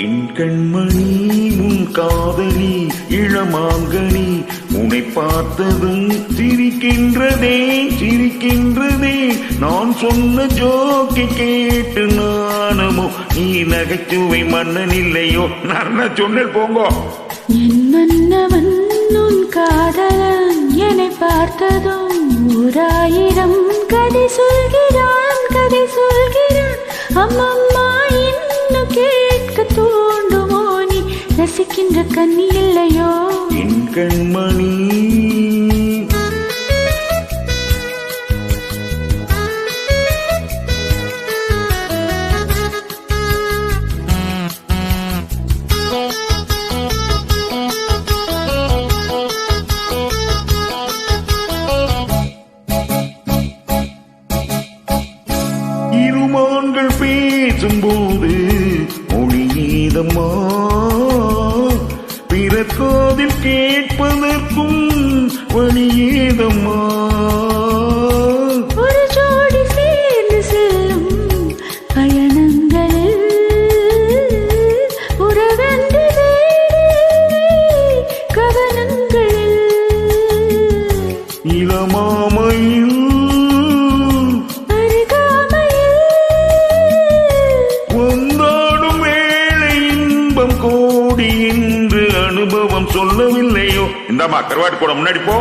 என் கண்மணி உன் காதலி இளமாங்கனி உன்னை பார்த்ததும் சிரிக்கின்றதே சிரிக்கின்றதே நான் சொன்ன ஜோக்கை கேட்டு நானமோ நீ நகைச்சுவை மன்னன் இல்லையோ நான் சொன்னேன் போங்கோ என் மன்னவன் உன் காதலன் என்னை பார்த்ததும் 1000 கதை சொல்கிறான் கதை சொல்கிறான் அம்மம்மா இன்னும் கேட்க தூண்டுமோ நீ ரசிக்கின்ற கண்ணி இல்லையோ என் கண்மணி இருமான்கள் பேசும்போது மொழியேதம்மா பிறக்காதில் கேட்பதற்கும் வழியேதம்மா ஒரு ஜோடி சேர்ந்து செல்லும் பயணங்களில் உறவென்று கவனங்களில் இளமாமையில் கோடி என்று அனுபவம் சொல்லவில்லையோ இந்தம்மா கருவாட்டு கூட முன்னாடி போ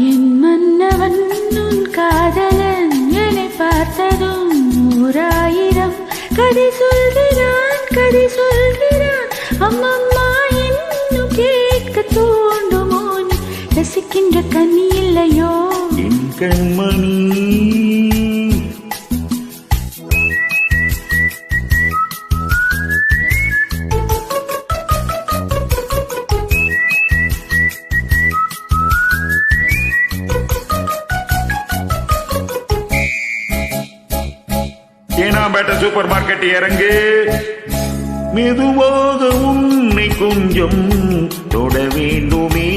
என் மன்னவன் உன் காதலன் என்னை பார்த்ததும் 1000 கதை சொல்கிறான் கதை சொல்கிறான் அம்மம்மா இன்னும் கேட்க தூண்டுமோ நீ ரசிக்கின்ற கண்ணி இல்லையோ என் கண்மணி ஏனாம்பேட்டை சூப்பர் மார்க்கெட் இறங்கு மெதுவாக உன்னை கொஞ்சம் தொட வேண்டுமே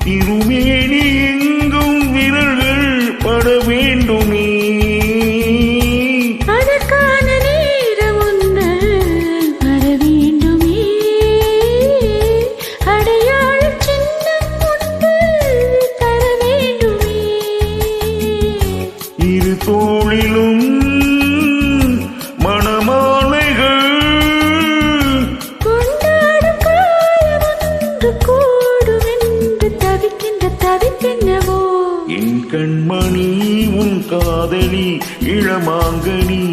திருமேனி எங்கும் விரல்கள் பட வேண்டுமே அதற்கான நேரம் ஒன்று வர வேண்டுமே அடையாள சின்னம் ஒன்று தர வேண்டுமே இரு தோளிலும் மணமாலைகள் கொண்டாடும் காலம் ஒன்று கூடும் என்று தவிக்கின்ற தவிப்பென்னவோ என் கண்மணி உன் காதலி இளமாங்கனி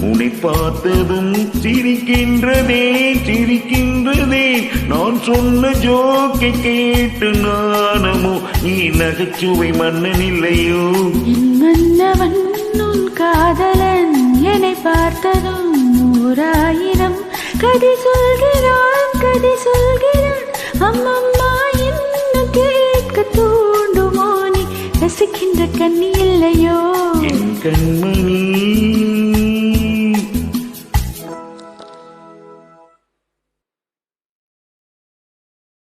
உன்னை பார்த்ததும் சிரிக்கின்றதே சிரிக்கின்றதே நான் சொன்ன ஜோக்கை கேட்டு நானமோ நீ நகைச்சுவை மன்னன் இல்லையோ என் மன்னவன் உன் காதலன் என்னை பார்த்ததும் 1000 கதை சொல்கிறான் கதை சொல்கிறான் அம்மம்மா இன்னும் கேட்க தூண்டுமோ நீ ரசிக்கின்ற கண்ணி இல்லையோ என் கண்மணி